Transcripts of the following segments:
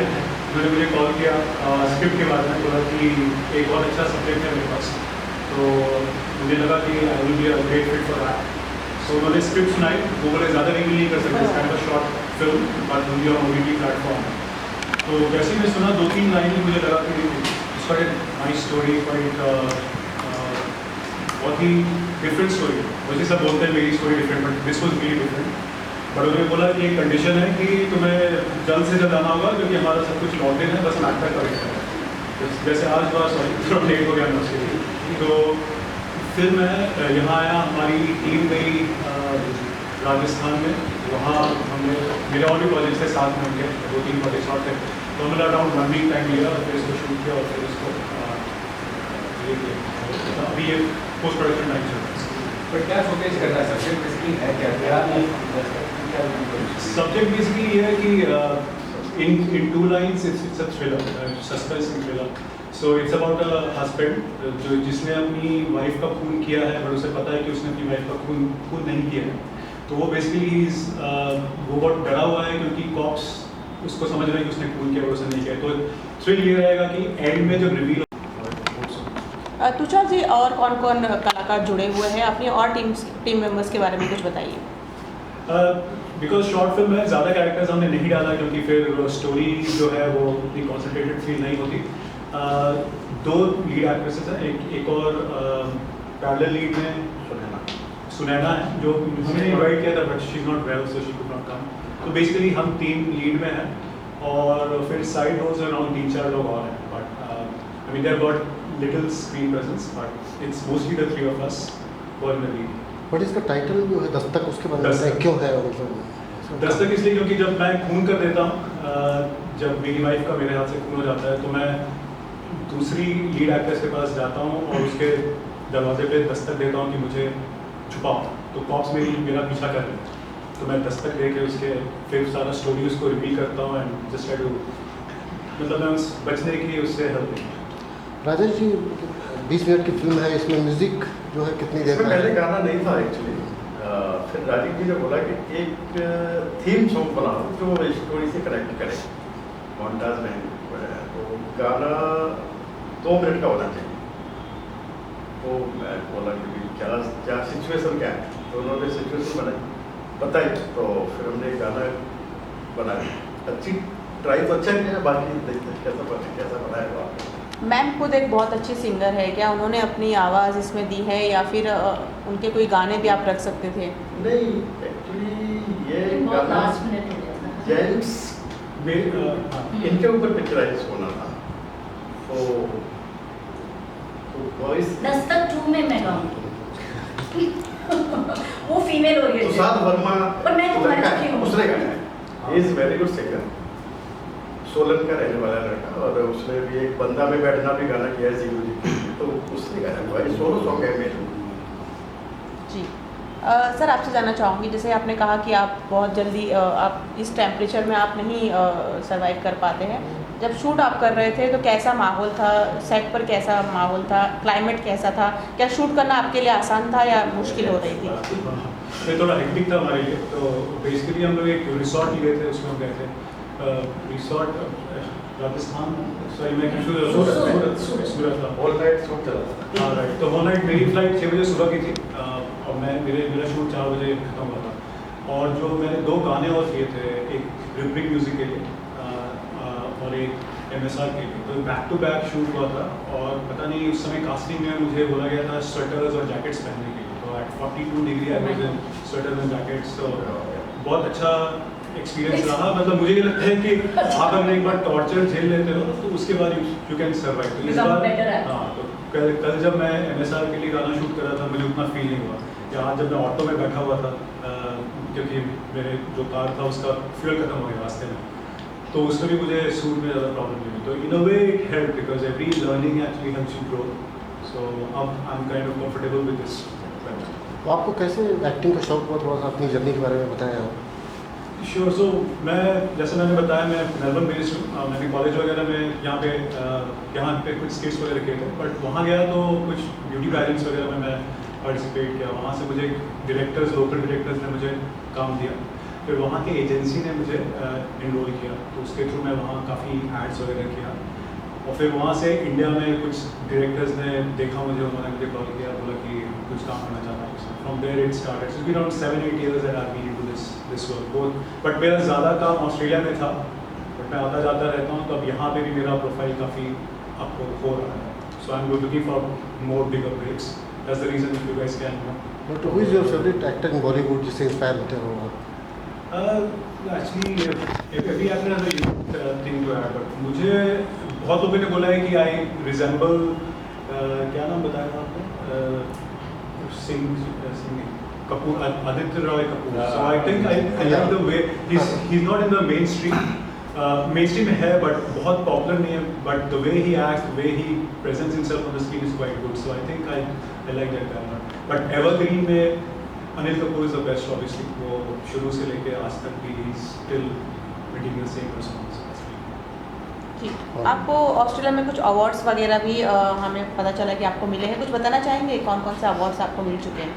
रहे हैं, उन्होंने मुझे कॉल किया स्क्रिप्ट के बारे में, बोला कि एक बहुत अच्छा सब्जेक्ट है मेरे पास, तो मुझे लगा कि I will be a great fit for that. So उन्होंने स्क्रिप्ट सुनाई, वो बोले ज़्यादा रिवील नहीं कर सकते, इसका शॉर्ट फिल्म बट मुझे ऑन OTT प्लेटफॉर्म। तो जैसे मैं सुना 2-3 लाइन ही मुझे लगा कि इसका एक नाइस स्टोरी, बहुत ही डिफरेंट स्टोरी। मुझे सब बोलते हैं मेरी story different, but this was very different. But उन्होंने बोला कि एक कंडीशन है कि तुम्हें जल्द से जल्द आना होगा, क्योंकि हमारा सब कुछ लॉक इन है, बस एक्टर करेक्ट है। जैसे आज बार सॉरी थोड़ा लेट हो गया मैं उसके लिए। तो फिर मैं यहाँ आया, हमारी टीम गई राजस्थान में, वहाँ हमने मेरे और भी प्रोजेक्ट्स थे साथ में उनके, 2-3 प्रोजेक्ट्स और थे, तो हमने अराउंड 1 वीक टाइम लिया और फिर इसको शूट किया और फिर इसको ये किया। अभी ये पोस्ट प्रोडक्शन टाइम चल रहा है। बट क्या शोकेस करना है, सब्जेक्ट बेसिकली है क्या? सब्जेक्ट बेसिकली ये है कि in 2 lines it's a thriller, suspense and thriller. So it's about a husband जो जिसने अपनी वाइफ का खून किया है, बट उसे पता है कि उसने अपनी वाइफ का खून नहीं किया है। तो वो बेसिकली वो बहुत डरा हुआ है, क्योंकि कॉप्स उसको समझ रहे हैं कि उसने खून किया और उसने नहीं किया। तो थ्रिल ये रहेगा कि एंड में जब रिवील। तुषार जी, और कौन कौन कलाकार जुड़े हुए हैं? अपनी और टीम मेंबर्स के बारे में कुछ बताइए। बिकॉज शॉर्ट फिल्म है, ज़्यादा कैरेक्टर्स हमने नहीं डाला, क्योंकि फिर स्टोरी जो है वो इतनी कॉन्सेंट्रेटेड फील नहीं होती। 2 लीड एक्ट्रेसेस हैं, एक और पैरेलल लीड में सुनैना है, जो हमने इनवाइट किया था but she is not well so she could not come. तो बेसिकली हम 3 लीड में हैं, और फिर साइड रोल्स अराउंड 3-4 लोग और हैं, but I mean there got little screen presence, but it's mostly the 3 of us who are in the lead। But इसका टाइटल जो है दस्तक, उसके बारे में बताइए, क्यों है मतलब? दस्तक इसलिए क्योंकि जब मैं खून कर देता हूँ, जब मेरी वाइफ का मेरे हाथ से खून हो जाता है, तो मैं दूसरी लीड एक्ट्रेस के पास जाता हूँ और उसके दरवाजे पे दस्तक देता हूँ कि मुझे छुपाओ। तो कॉप्स मेरा पीछा कर रहे हैं, तो मैं दस्तक दे के उसके फिर सारा स्टोरी उसको रिवील करता हूँ एंड जस्ट ट्राई टू, मतलब मैं उस बचने की उससे हेल्प देती हूँ। राजेश जी, 20 मिनट की फिल्म है, इसमें म्यूजिक जो है कितनी देर में? पहले गाना नहीं था एक्चुअली, फिर राजीव जी ने बोला कि एक थीम सॉन्ग बनाओ जो स्टोरी से कनेक्ट करे, मोन्टाज में। तो गाना 2 मिनट का होना चाहिए। तो मैं बोला कि क्या सिचुएशन क्या है, तो उन्होंने सिचुएशन बताई, तो फिर हमने गाना बनाया। अच्छी ट्राई तो अच्छा किया, बाकी देखते कैसा बनाएगा। मैम खुद एक बहुत अच्छी सिंगर है, क्या उन्होंने अपनी आवाज़ इसमें दी है, या फिर उनके कोई गाने भी आप रख सकते थे? नहीं, एक्चुअली ये गाना जेम्स इनके ऊपर पिक्चराइज होना था, तो वॉइस दस्तक 2 में मैं गाऊंगी। वो फीमेल ओरिएंटेड तुषार वर्मा, और मैं तुम्हारी चुकी हूँ। उसने गाया है, is very good singer, Solan का रहने वाला लड़का, और उसने भी एक बंदा में बैठना भी गाना किया है जीरू जी, तो उसने गाया हुआ है, सोलो सॉन्ग है मेरे। जी सर, आपसे जानना चाहूँगी, जैसे आपने कहा कि आप बहुत जल्दी आप इस टेम्परेचर में आप नहीं सर्वाइव कर पाते हैं। जब शूट आप कर रहे थे तो कैसा माहौल था, सेट पर कैसा माहौल था, क्लाइमेट कैसा था? क्या शूट करना आपके लिए आसान था या मुश्किल हो रही थी? ये थोड़ा हेक्टिक था हमारे लिए। तो बेसिकली हम लोग एक रिसॉर्ट लिए थे, उसमें हम गए थे। रिसॉर्ट राजस्थान, सॉरी मैं सूरत था। ऑल नाइट शूट चला था। हाँ राइट। तो होल नाइट मेरी फ्लाइट 6 बजे सुबह की थी, और मेरा शूट 4 बजे खत्म हुआ था। और जो मैंने 2 गाने और किए थे, एक रिपब्लिक म्यूज़िक के लिए और एक MSR के लिए, तो बैक टू बैक शूट हुआ था। और पता नहीं उस समय कास्टिंग में मुझे बोला गया था स्वेटर्स और जैकेट्स पहनने के लिए, तो at 42 degree I was in sweaters and jackets. तो बहुत अच्छा एक्सपीरियंस रहा। मतलब मुझे ये लगता है कि आप अगर एक बार टॉर्चर झेल लेते हो तो उसके बाद यू कैन सर्वाइव। तो इस बार हाँ, तो कल जब मैं MSR के लिए गाना शूट कर रहा था, मुझे उतना फील नहीं हुआ। या आज जब मैं ऑटो में बैठा हुआ था, क्योंकि मेरे जो कार था उसका फ्यूल खत्म हो गया रास्ते में, तो उसमें भी मुझे सूट में ज़्यादा प्रॉब्लम नहीं हुई। तो in a way it help, because every learning actually helps you grow. So अब I am kind of comfortable with this. तो आपको कैसे एक्टिंग का शौक हुआ, थोड़ा सा अपनी जर्नी के बारे में बताएं आप। श्योर। सो मैं जैसे मैंने बताया, मैं मेलबर्न बेस्ड हूँ। मैंने कॉलेज वगैरह में यहाँ पे कुछ स्किट्स वगैरह किए थे, बट वहाँ गया तो कुछ ब्यूटी पैजेंट्स वगैरह में मैं पार्टिसिपेट किया। वहाँ से मुझे डायरेक्टर्स, लोकल डायरेक्टर्स ने मुझे काम दिया। फिर वहाँ की एजेंसी ने मुझे इनरोल किया, तो उसके थ्रू मैं वहाँ काफ़ी एड्स वगैरह किया। और फिर वहाँ से इंडिया में कुछ डायरेक्टर्स ने देखा मुझे, उन्होंने मुझे कॉल किया, बोला कि कुछ काम करना चाहता हूँ। From there it started. It's been around 7-8 years that I've been into this work both, but मेरा ज़्यादा काम ऑस्ट्रेलिया में था, बट मैं आता जाता रहता हूँ, तो अब यहाँ पे भी मेरा प्रोफाइल काफ़ी आपको हो रहा है। So I am looking for more bigger breaks. That's the reason you guys can know. But who is your favourite actor in Bollywood जिससे इंस्पायर होते हो? Actually every actor has a unique thing to add, but मुझे बहुत लोगों ने बोला है कि आई रिजेंबल, क्या नाम बताया था आपने, Singh Kapoor, Aditya Roy Kapoor. So I think I like the way he is not in the mainstream में है, बट बहुत पॉपुलर नहीं है, but the way he act, the way he presents himself on the screen is quite good. So I think I like that guy. But evergreen में Anil Kapoor is the best obviously. वो शुरू से लेके आज तक भी he still maintaining the same person. जी, आपको ऑस्ट्रेलिया में कुछ अवार्ड्स वगैरह भी हमें पता चला कि आपको मिले हैं, कुछ बताना चाहेंगे कौन कौन से अवार्ड्स आपको मिल चुके हैं?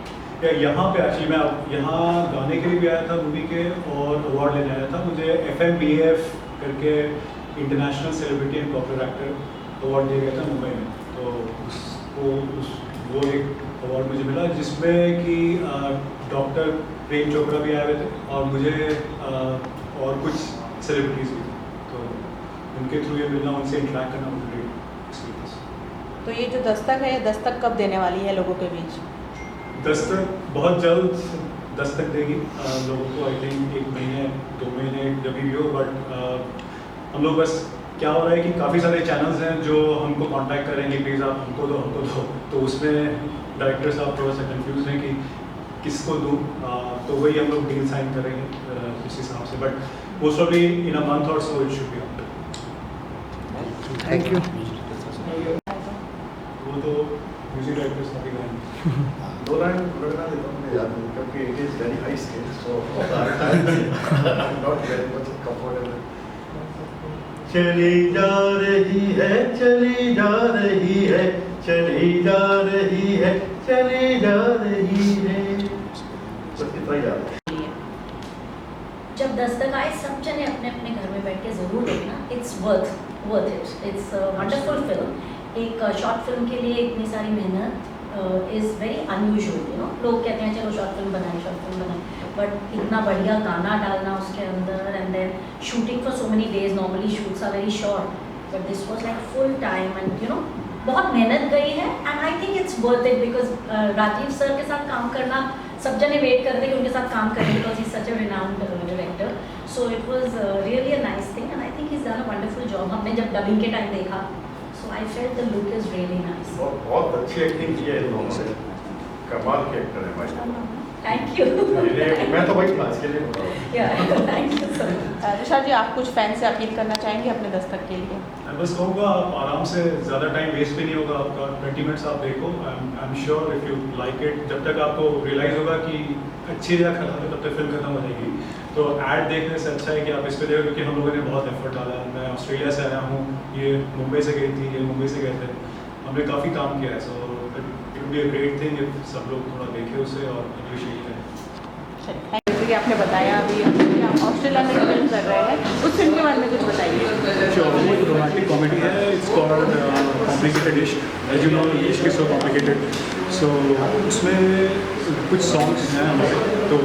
यहाँ पे एक्चुअली मैं यहाँ गाने के लिए भी आया था मूवी के, और अवार्ड लेने आया था। मुझे FMBAF करके international celebrity and popular actor award दिया गया था मुंबई में। तो वो एक अवार्ड मुझे मिला, जिसमें कि डॉक्टर प्रेम चोपड़ा भी आए हुए थे, और मुझे और कुछ सेलिब्रिटीज़ भी थे। तो उनके थ्रू ये मिलना, उनसे इंटरेक्ट करना मुझे ग्रेट एक्सपीरियंस। तो ये जो दस्तक है, दस्तक कब देने वाली है लोगों के बीच? दस्तक बहुत जल्द दस्तक देगी लोगों को। आई थिंक 1 महीने 2 महीने जब भी हो, बट हम लोग बस क्या हो रहा है कि काफ़ी सारे चैनल्स हैं जो हमको कांटेक्ट करेंगे, प्लीज़ आप हमको दो। तो उसमें डायरेक्टर साहब थोड़ा सा कंफ्यूज हैं कि किसको दूँ, तो वही हम लोग डील साइन करेंगे उस हिसाब से। बट मोस्ट ऑफली इन अ मंथ और so it should be out. Thank you. वो तो म्यूजिक डायरेक्टर्स का भी गाएंगे। 2 लाइन लगना देता हूँ मैं याद नहीं, क्योंकि it is very high scale, so I am not very much comfortable. चली जा रही है, चली जा रही है, चली जा रही है, चली जा रही है, बस इतना ही याद है। जब दस्तक आए, सब जने अपने अपने घर में बैठ के ज़रूर देखना। It's worth it. It's wonderful film. एक शॉर्ट फिल्म के लिए इतनी सारी मेहनत is very unusual, you know. लोग कहते हैं चलो शॉर्ट फिल्म बनाए, बट इतना बढ़िया गाना डालना उसके अंदर, and then shooting for so many days. Normally shoots are very short, but this was like full time, and you know बहुत मेहनत गई है। And I think it's worth it, because Rajiv sir के साथ काम करना, सब जने वेट करते कि उनके साथ काम करें, because he such a renowned director. So it was really a nice thing, and I think he is done a wonderful job. हमने जब डबिंग के टाइम देखा, so I felt the look is really nice. और बहुत अच्छी acting की है इन लोगों ने, कमाल के एक्टर है भाई। Thank you. मैं तो भाई क्लास के लिए बोल रहा हूँ। या thank you sir. Tushar ji, आप कुछ फैन से अपील करना चाहेंगे अपने दस्तक के लिए? मैं बस कहूँगा, आप आराम से, ज़्यादा टाइम वेस्ट भी नहीं होगा आपका। 20 मिनट्स आप देखो। I am sure if you like it, जब तक आपको रियलाइज़ होगा कि अच्छी या खराब है, तब तक फिल्म खत्म हो जाएगी। तो ऐड देखने से अच्छा है कि आप इस पर देखो, क्योंकि हम लोगों ने बहुत एफर्ट डाला है। मैं ऑस्ट्रेलिया से आया हूँ, ये मुंबई से गई थी, ये मुंबई से गए थे, हमने काफ़ी काम किया है। So it would be a great thing if सब लोग थोड़ा देखें उसे और अप्रिशिएट करें। जैसे कि आपने बताया अभी आप ऑस्ट्रेलिया में फिल्म कर रहे हैं, उस फिल्म के बारे में कुछ बताइए। Sure, वो एक रोमांटिक कॉमेडी है। इट्स कॉल्ड कॉम्प्लिकेटेड इश्क। एज यू नो, इश्क इज सो कॉम्प्लिकेटेड। सो उसमें कुछ सॉन्ग्स हैं हमारे। तो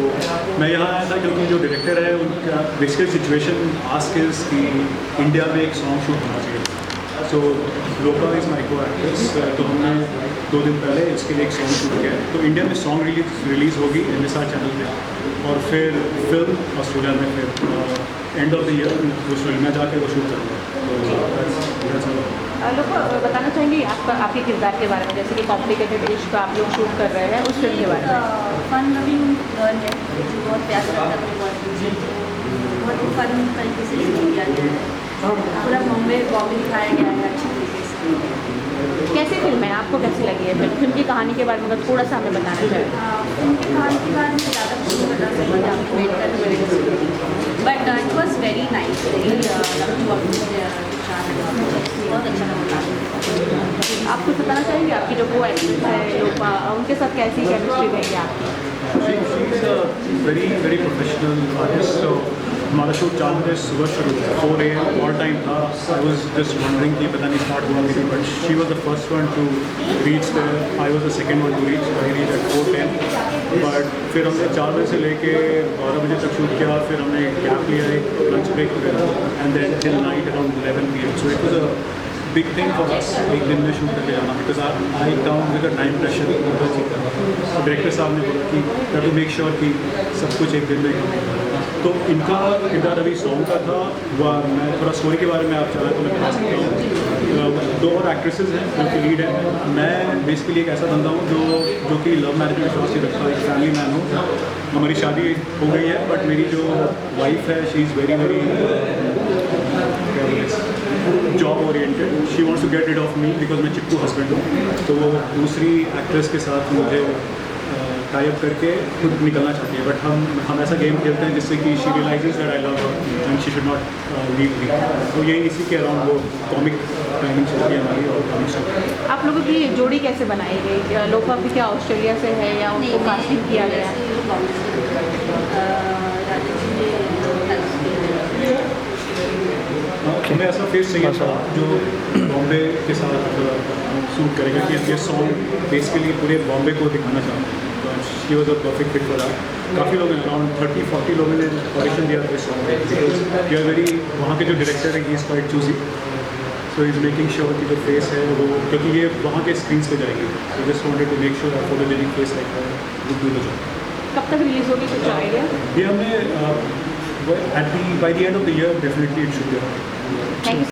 मैं यहाँ आया था क्योंकि जो डायरेक्टर है उनका बेसिकल सिचुएशन आस्क इज कि इंडिया में एक सॉन्ग शूट होना चाहिए। सो लोका इज़ माई को एक्ट्रेस। तो हमने 2 दिन पहले इसके लिए एक सॉन्ग शूट किया है। तो इंडिया में सॉन्ग रिलीज़ होगी MSR चैनल पे, और फिर फिल्म ऑस्ट्रेलिया में फिर एंड ऑफ द ईयर उस फिल्म में जाके वो शूट करूँगा। तो लोग बताना चाहेंगे आपके किरदार के बारे में, जैसे कि कॉम्प्लिकेटेड इश्क आप लोग शूट कर रहे हैं, उस फिल्म के बारे में? फन लविंग गर्ल है, जो बहुत प्यार करता है, बहुत फन तरीके से शूट किया गया है। पूरा बॉम्बे दिखाया गया है अच्छी तरीके से। कैसी फिल्म है, आपको कैसी लगी है फिल्म की कहानी के बारे में अगर थोड़ा सा हमें बताना चाहिए? फिल्म की कहानी के बारे में ज़्यादा कुछ नहीं बता सकती, आपको वेट करने पड़ेगा। But it was very nice, very love to बहुत अच्छा लगा। आप कुछ बताना चाहेंगे आपकी जो को एक्ट्रेस है लोपा, उनके साथ कैसी केमिस्ट्री रहेगी आपकी? She's a very professional artist. So हमारा शूट 4 बजे सुबह शुरू 4 AM और टाइम था. I was just wondering कि पता नहीं स्टार्ट हुआ कि but she was the first one to reach there. I was the second one to reach. I reached at 4:10. But फिर हमने 4 बजे से लेके 12 बजे तक शूट किया. फिर हमने गैप लिया, एक लंच ब्रेक वगैरह, and then till night around 11 PM. So it was a big thing for us एक दिन में शूट करके जाना, because I come with a time pressure. तो डायरेक्टर साहब ने बोला कि दैट टू मेक श्योर कि सब कुछ एक दिन में complete हो जाए. तो इनका किरदार अभी सॉन्ग का था. वह मैं थोड़ा स्टोरी के बारे में आप चाहें तो मैं बता सकता हूँ. 2 और एक्ट्रेसेस हैं जो कि लीड हैं. मैं बेसिकली एक ऐसा बंदा हूँ जो कि लव मैरिज में विश्वास नहीं रखता, एक फैमिली मैन हूँ. हमारी शादी हो गई है, बट मेरी जो वाइफ है she is very job oriented. She wants to get rid of me because मैं चिप्पू हस्बैंड हूँ. तो वो दूसरी एक्ट्रेस के साथ मुझे टाई अप करके खुद निकलना चाहती है. बट हम ऐसा गेम खेलते हैं जिससे कि she realises that I love her and she should not leave me. तो यही इसी के अराउंड वो कॉमिक टाइमिंग चलती है हमारी और कॉमिक स्टोरी. आप लोगों की जोड़ी कैसे बनाई गई? लोपा भी क्या ऑस्ट्रेलिया से है या उनको कास्टिंग किया गया? हमें ऐसा फेस चाहिए था जो बॉम्बे के साथ सूट करेगा कि ये सॉन्ग बेसिकली पूरे बॉम्बे को दिखाना चाहते हैं. She was a perfect fit for that. काफ़ी लोग हैं, अराउंड 30-40 लोगों ने ऑडिशन दिया था इस सॉन्ग में. यू आर वेरी, वहाँ के जो डायरेक्टर है he is quite choosy. So is making sure कि जो फेस है वो, क्योंकि ये वहाँ के स्क्रीन्स पे जाएगी. So just wanted to make sure photogenic face like would do the job. कब तक रिलीज़ होगी कुछ आइडिया? ये हमने by the end of the year definitely it should be. Thank you.